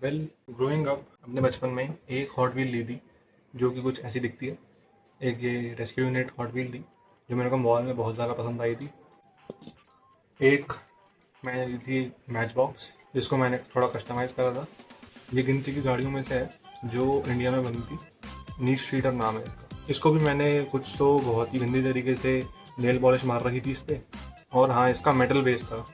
Well, growing up अपने बचपन में एक हॉट व्हील ली थी जो कि कुछ ऐसी दिखती है। एक ये रेस्क्यू यूनिट हॉट व्हील थी जो मेरे को मॉल में बहुत ज़्यादा पसंद आई थी। एक मैंने ली थी मैच बॉक्स जिसको मैंने थोड़ा कस्टमाइज़ करा था। ये गिनती की गाड़ियों में से है जो इंडिया में बनी थी। नीट स्ट्रीटर नाम है इसका। इसको भी मैंने कुछ तो बहुत ही गंदी तरीके से नेल पॉलिश मार रखी थी इस पर। और हाँ, इसका मेटल बेस था।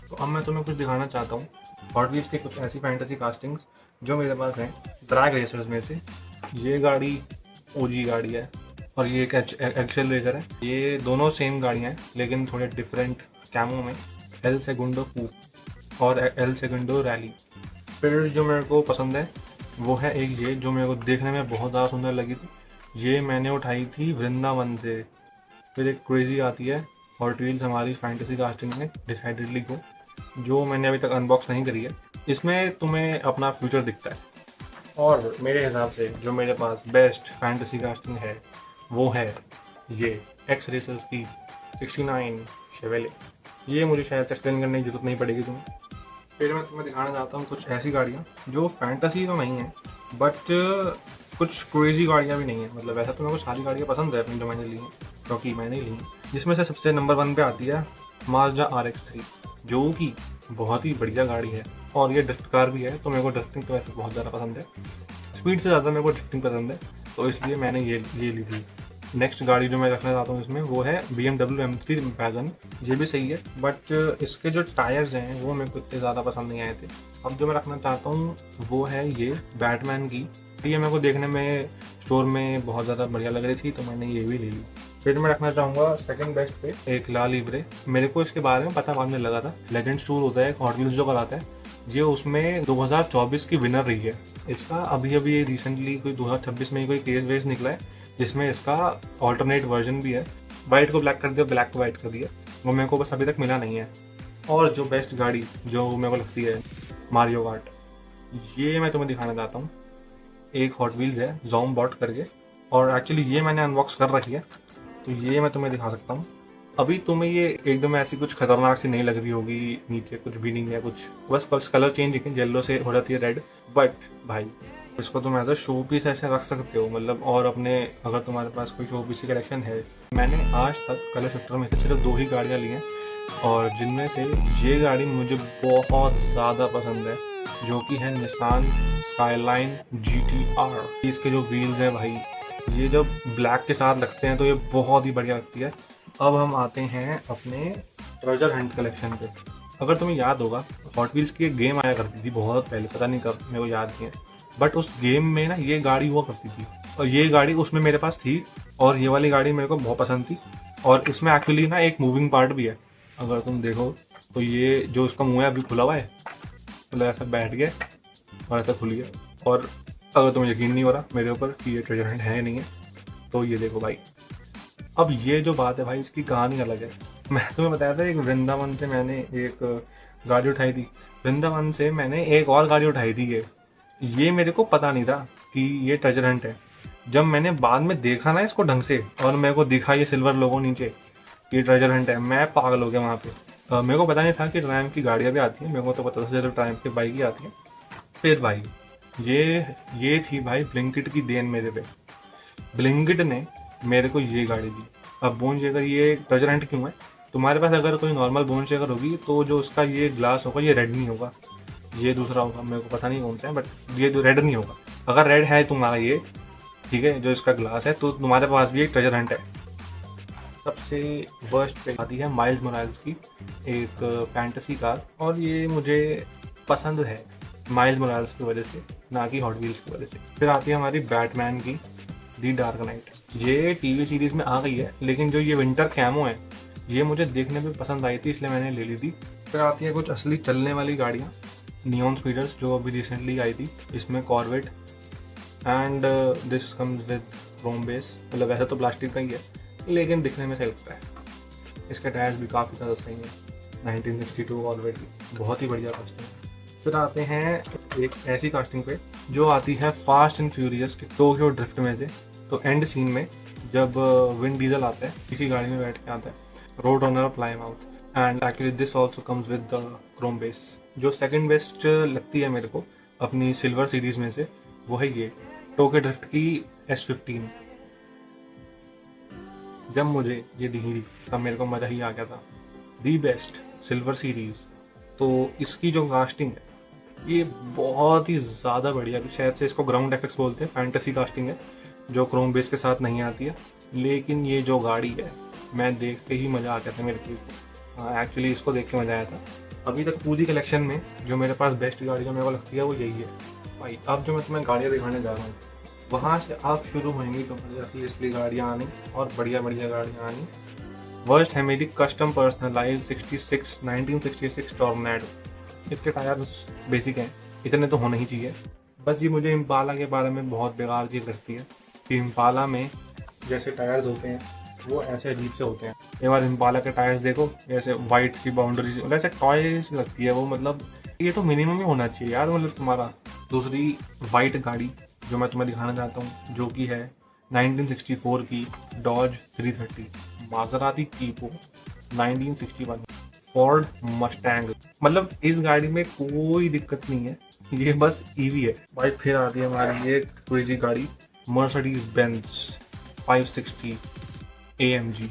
तो अब मैं तुम्हें कुछ दिखाना चाहता हूँ हॉट व्हील्स की कुछ ऐसी फैंटेसी कास्टिंग्स जो मेरे पास हैं ड्रैग रेसर्स में से। ये गाड़ी ओजी गाड़ी है और ये एक एक्सेल रेसर है। ये दोनों सेम गाड़ियाँ हैं लेकिन थोड़े डिफरेंट कैमो में। एल सेगुंडो कूप और एल सेगुंडो रैली। फिर जो मेरे को पसंद है वो है एक ये जो मेरे को देखने में बहुत ज़्यादा सुंदर लगी थी। ये मैंने उठाई थी वृंदावन से। फिर एक क्रेजी आती है हॉट व्हील्स हमारी फैंटेसी कास्टिंग में डिसाइडेडली को, जो मैंने अभी तक अनबॉक्स नहीं करी है। इसमें तुम्हें अपना फ्यूचर दिखता है। और मेरे हिसाब से जो मेरे पास बेस्ट फैंटेसी कास्टिंग है वो है ये एक्स रेसर्स की 69 शेवेले। ये मुझे शायद से एक्सप्लेन करने की जरूरत नहीं पड़ेगी तुम्हें। फिर मैं तुम्हें दिखाना चाहता हूँ कुछ ऐसी गाड़ियाँ जो फैंटेसी तो नहीं है बट कुछ क्रेजी गाड़ियाँ भी नहीं है। मतलब वैसा तो मेरे को सारी गाड़ियाँ पसंद है अपनी जो मैंने ली हैं, क्योंकि मैंने ही ली हैं। जिसमें से सबसे नंबर 1 पे आती है माज़दा RX-3 जो कि बहुत ही बढ़िया गाड़ी है। और ये ड्रिफ्ट कार भी है, तो मेरे को ड्रिफ्टिंग तो वैसे बहुत ज़्यादा पसंद है। स्पीड से ज़्यादा मेरे को ड्रिफ्टिंग पसंद है, तो इसलिए मैंने ये ली थी। नेक्स्ट गाड़ी जो मैं रखना चाहता हूँ इसमें वो है BMW M3 वैगन। ये भी सही है बट इसके जो टायर्स हैं वो मेरे को इतने ज़्यादा पसंद नहीं आए थे। अब जो मैं रखना चाहता हूँ वो है ये बैटमैन की। ये मेरे को देखने में स्टोर में बहुत ज़्यादा बढ़िया लग रही थी, तो मैंने ये भी ले ली। फिर मैं रखना चाहूँगा सेकंड बेस्ट पे एक ला लिब्रे। मेरे को इसके बारे में पता बाद में लगा था। लेजेंड्स टूर होता है हॉट व्हील्स जो कराता है, ये उसमें 2024 की विनर रही है। इसका अभी रिसेंटली कोई 2026 में ही कोई केस वेस निकला है जिसमें इसका ऑल्टरनेट वर्जन भी है। वाइट को ब्लैक कर दिया, ब्लैक को वाइट कर दिया। वो मेरे को बस अभी तक मिला नहीं है। और जो बेस्ट गाड़ी जो मेरे को लगती है मारियो कार्ट, ये मैं तुम्हें दिखाना चाहता हूँ। एक हॉट व्हील्स है ज़ॉम्बॉट करके, और एक्चुअली ये मैंने अनबॉक्स कर रखी है, तो ये मैं तुम्हें दिखा सकता हूँ। अभी तुम्हें ये एकदम ऐसी कुछ खतरनाक सी नहीं लग रही होगी, नीचे कुछ भी नहीं है कुछ, बस कलर चेंज है, येलो से हो जाती है रेड। बट भाई इसको तुम एज अ शो पीस ऐसे रख सकते हो, मतलब। और अपने अगर तुम्हारे पास कोई शो पीस की कलेक्शन है, मैंने आज तक कलर शिफ्टर में से सिर्फ 2 ही गाड़ियाँ ली हैं और जिनमें से ये गाड़ी मुझे बहुत ज़्यादा पसंद है जो कि है निसान स्काईलाइन GTR। इसके जो व्हील्स हैं भाई, ये जब ब्लैक के साथ लगते हैं तो ये बहुत ही बढ़िया लगती है। अब हम आते हैं अपने ट्रेजर हंट कलेक्शन पे। अगर तुम्हें याद होगा हॉट व्हील्स की एक गेम आया करती थी बहुत पहले, पता नहीं कब, मेरे को याद नहीं है। बट उस गेम में ना ये गाड़ी हुआ करती थी और ये गाड़ी उसमें मेरे पास थी और ये वाली गाड़ी मेरे को बहुत पसंद थी। और इसमें एक्चुअली ना एक मूविंग पार्ट भी है, अगर तुम देखो तो ये जो इसका मुँह है अभी खुला हुआ है, मतलब ऐसा बैठ गया और ऐसा खुल गया। और अगर तुम्हें यकीन नहीं हो रहा मेरे ऊपर कि ये ट्रेजर हंट है या नहीं है, तो ये देखो भाई। अब ये जो बात है भाई, इसकी कहानी अलग है। मैं तुम्हें बताया था एक वृंदावन से मैंने एक गाड़ी उठाई थी। वृंदावन से मैंने एक और गाड़ी उठाई थी। ये मेरे को पता नहीं था कि ये ट्रेजर हंट है। जब मैंने बाद में देखा ना इसको ढंग से और मेरे को दिखा ये सिल्वर लोगो नीचे, ये ट्रेजर हंट है, मैं पागल हो गया वहाँ पे। मेरे को पता नहीं था कि ट्रायम्फ की गाड़ियाँ भी आती हैं, मेरे को तो पता था सिर्फ ट्रायम्फ की बाइक ही आती है। फिर भाई ये थी भाई ब्लिंकिट की देन मेरे पे। ब्लिंकिट ने मेरे को ये गाड़ी दी। अब बोन शेकर ये ट्रेजर हंट क्यों है? तुम्हारे पास अगर कोई नॉर्मल बोन शेकर होगी तो जो उसका ये ग्लास होगा ये रेड नहीं होगा, ये दूसरा होगा, मेरे को पता नहीं कौन सा है, बट ये तो रेड नहीं होगा। अगर रेड है तुम्हारा ये, ठीक है, जो इसका ग्लास है, तो तुम्हारे पास भी एक ट्रेजर हंट है। सबसे वर्स्ट पे आती है माइल्स मोरालेस की एक फैंटेसी कार, और ये मुझे पसंद है माइल्स मोरालेस की वजह से, ना कि हॉट व्हील्स की वजह से। फिर आती है हमारी बैटमैन की दी डार्क नाइट। ये टीवी सीरीज में आ गई है, लेकिन जो ये विंटर कैमो है ये मुझे देखने में पसंद आई थी, इसलिए मैंने ले ली थी। फिर आती है कुछ असली चलने वाली गाड़ियाँ, नियॉन स्पीडर्स जो अभी रिसेंटली आई थी। इसमें corvette and this comes with Chrome base, मतलब वैसे तो प्लास्टिक का ही है लेकिन दिखने में सही लगता है। इसके टायर्स भी काफ़ी ज़्यादा सही हैं। 1962 कॉर्वेट की बहुत ही बढ़िया कास्टिंग। फिर आते हैं एक ऐसी कास्टिंग पे जो आती है फास्ट एंड फ्यूरियस के टोक्यो ड्रिफ्ट में से। तो एंड सीन में जब विन डीजल आता है, किसी गाड़ी में बैठ के आता है, road runner Plymouth, and actually this also comes with the Chrome base. जो सेकंड बेस्ट लगती है मेरे को अपनी सिल्वर सीरीज में से, वो है ये टोक्यो ड्रिफ्ट की S15। जब मुझे ये दिखी तब मेरे को मज़ा ही आ गया था। The best silver series. तो इसकी जो कास्टिंग है ये बहुत ही ज़्यादा बढ़िया, शायद से इसको ग्राउंड एफेक्ट्स बोलते हैं, फैंटेसी कास्टिंग है जो क्रोम बेस के साथ नहीं आती है। लेकिन ये जो गाड़ी है मैं देख के ही मज़ा आ गया था मेरे को। एक्चुअली इसको देख के मज़ा आया था। अभी तक पूरी कलेक्शन में जो मेरे पास बेस्ट गाड़ी जो मेरे को लगती है वो यही है भाई। अब जो मैं तुम्हें गाड़ियाँ दिखाने जा रहा हूँ वहाँ से आप शुरू होंगी तो मुझे इसलिए गाड़ियाँ आनी और बढ़िया बढ़िया गाड़ियाँ आनी। वर्स्ट है मेरी कस्टम पर्सनलाइज 1966 टॉर्नेडो। इसके टायर्स बेसिक हैं, इतने तो होने ही चाहिए। बस ये मुझे इम्पाला के बारे में बहुत बेकार चीज़ लगती है कि इम्पाला में जैसे टायर्स होते हैं वो ऐसे अजीब से होते हैं। एक बार इम्पाला के टायर्स देखो, ऐसे वाइट सी बाउंड्री वैसे टॉय सी लगती है वो। मतलब ये तो मिनिमम ही होना चाहिए यार, मतलब तुम्हारा। दूसरी वाइट गाड़ी जो मैं तुम्हें दिखाना चाहता हूँ जो कि है 1964 की डॉज 330, माजराती कीपो 1961, फोर्ड मस्टैंग। मतलब इस गाड़ी में कोई दिक्कत नहीं है, ये बस ईवी है भाई। फिर आती है हमारी एक क्रेजी गाड़ी मर्सिडीज बेंज 560 AMG,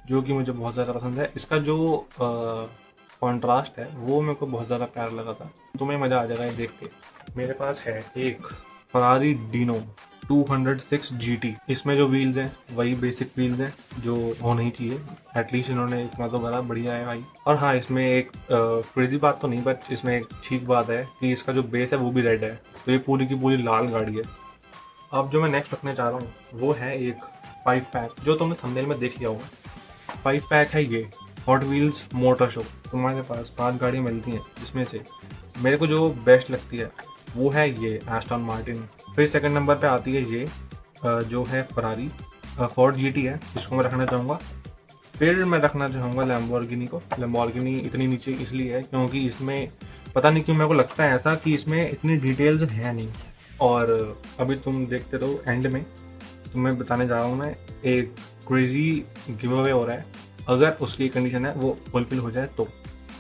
जो कि मुझे बहुत ज़्यादा पसंद है। इसका जो कॉन्ट्रास्ट है वो मेरे को बहुत ज़्यादा प्यारा लगा था। तुम्हें मज़ा आ जाएगा ये देख के। मेरे पास है एक फरारी डीनो 206 GT। इसमें जो व्हील्स हैं वही बेसिक व्हील्स हैं जो होने ही चाहिए। एटलीस्ट इन्होंने इतना तो बड़ा बढ़िया है भाई। और हाँ, इसमें एक क्रेजी बात तो नहीं, बट इसमें एक ठीक बात है कि इसका जो बेस है वो भी रेड है, तो ये पूरी की पूरी लाल गाड़ी है। अब जो मैं नेक्स्ट रखने चाह रहा हूँ वो है एक 5 पैक, जो तुमने थंबनेल में देख लिया होगा। 5 पैक है ये हॉट व्हील्स मोटर शो। तुम्हारे पास 5 गाड़ियाँ मिलती हैं, जिसमें से मेरे को जो बेस्ट लगती है वो है ये एस्टन मार्टिन। फिर सेकंड नंबर पे आती है ये जो है फरारी फोर्ड GT है, इसको मैं रखना चाहूँगा। फिर मैं रखना चाहूँगा लैम्बोर्गिनी को। लैम्बोर्गिनी इतनी नीचे इसलिए है क्योंकि इसमें पता नहीं क्यों मेरे को लगता है ऐसा कि इसमें इतनी डिटेल्स है नहीं। और अभी तुम देखते रहो, एंड में तुम्हें बताने जा रहा हूँ मैं एक क्रेजी गिव अवे हो रहा है, अगर उसकी कंडीशन है वो फुलफिल हो जाए तो।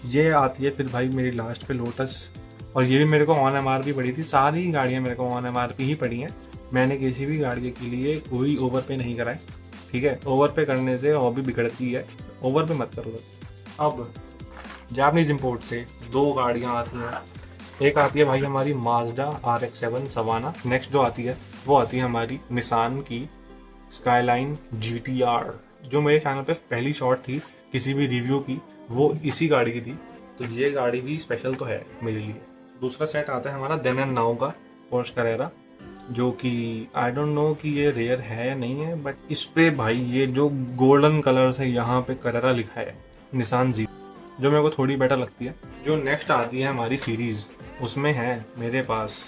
ये आती है फिर भाई मेरी लास्ट पे लोटस, और ये भी मेरे को ऑन MRP पड़ी थी। सारी गाड़ियाँ मेरे को ऑन MRP ही पड़ी हैं। मैंने किसी भी गाड़ी के लिए कोई ओवर पे नहीं करा है, ठीक है। ओवर पे करने से हॉबी बिगड़ती है, ओवर पे मत करो बस। अब जापानीज इंपोर्ट से 2 गाड़ियाँ आती हैं। एक आती है भाई हमारी माजडा RX-7 सवाना। नेक्स्ट जो आती है वो आती है हमारी निसान की स्काईलाइन GTR। जो मेरे चैनल पे पहली शॉट थी किसी भी रिव्यू की वो इसी गाड़ी की थी, तो ये गाड़ी भी स्पेशल तो है मेरे लिए। दूसरा सेट आता है हमारा देन एंड नाउ का पोर्श करेरा, जो कि आई डोंट नो कि ये रेयर है या नहीं है, बट इस पे भाई ये जो गोल्डन कलर से यहाँ पे करेरा लिखा है निसान जी, जो मेरे को थोड़ी बेटर लगती है। जो नेक्स्ट आती है हमारी सीरीज, उसमें है मेरे पास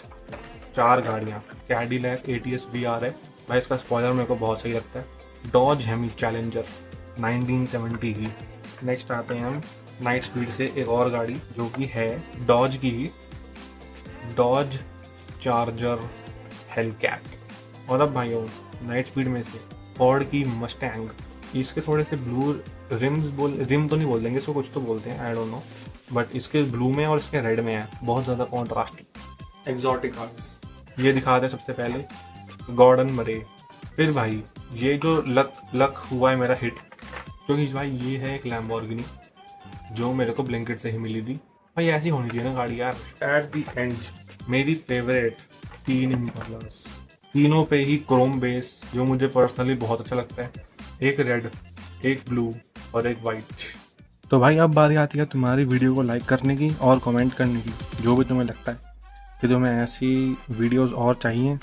4 गाड़ियाँ। कैडिलैक ATS VR है भाई, इसका स्पॉइलर मेरे को बहुत सही लगता है। डॉज हेमी चैलेंजर 1970 की। नेक्स्ट आते हैं हम नाइट स्पीड से एक और गाड़ी जो कि है डॉज की ही, डॉज चार्जर हेलकैट। और अब भाइयों नाइट स्पीड में से फोर्ड की मस्टैंग। इसके थोड़े से ब्लू रिम तो नहीं बोल देंगे इसको, कुछ तो बोलते हैं, आई डोंट नो, बट इसके ब्लू में और इसके रेड में है बहुत ज़्यादा कॉन्ट्रास्ट। एग्जॉटिक कार्स ये दिखाते हैं सबसे पहले गॉर्डन मरे। फिर भाई ये जो लक हुआ है मेरा हिट, क्योंकि भाई ये है एक लैम्बोर्गिनी जो मेरे को ब्लिंकिट से ही मिली थी। भाई ऐसी होनी चाहिए ना गाड़ी यार। एट दी एंड मेरी फेवरेट 3 इम्पालास, तीनों पे ही क्रोम बेस, जो मुझे पर्सनली बहुत अच्छा लगता है। एक रेड, एक ब्लू और एक वाइट। तो भाई अब बारी आती है तुम्हारी वीडियो को लाइक करने की और कमेंट करने की, जो भी तुम्हें लगता है कि तुम्हें ऐसी वीडियोस और चाहिए।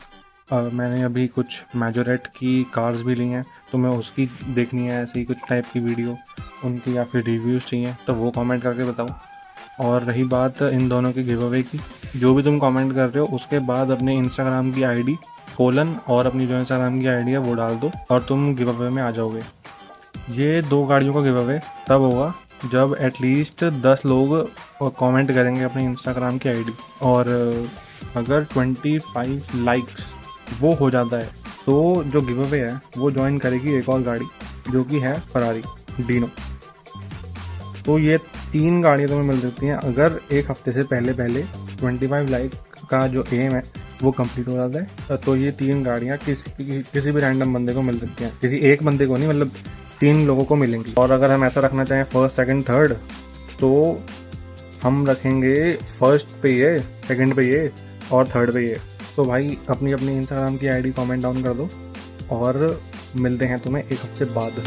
मैंने अभी कुछ मेजोरेट की कार्स भी ली हैं, तो मैं उसकी देखनी है ऐसी कुछ टाइप की वीडियो उनकी, या फिर रिव्यूज़ चाहिए तो वो कमेंट करके बताओ। और रही बात इन दोनों के गिव अवे की, जो भी तुम कमेंट कर रहे हो उसके बाद अपने इंस्टाग्राम की ID खोलन और अपनी जो इंस्टाग्राम की ID है वो डाल दो और तुम गिव अवे में आ जाओगे। ये 2 गाड़ियों का गिव अवे तब होगा जब एटलीस्ट 10 लोग कमेंट करेंगे अपने इंस्टाग्राम की ID, और अगर 25 लाइक्स वो हो जाता है तो जो गिव अवे है वो ज्वाइन करेगी एक और गाड़ी जो कि है फरारी डीनो। तो ये 3 गाड़ियाँ तुम्हें मिल सकती हैं अगर एक हफ्ते से पहले 25 लाइक का जो एम है वो कंप्लीट हो जाता है, तो ये 3 गाड़ियाँ किसी भी रैंडम बंदे को मिल सकती हैं। किसी एक बंदे को नहीं, मतलब 3 लोगों को मिलेंगी। और अगर हम ऐसा रखना चाहें फर्स्ट सेकंड थर्ड, तो हम रखेंगे फर्स्ट पे ये, सेकंड पे ये और थर्ड पे ये। तो भाई अपनी इंस्टाग्राम की आईडी कमेंट डाउन कर दो और मिलते हैं तुम्हें एक हफ्ते बाद।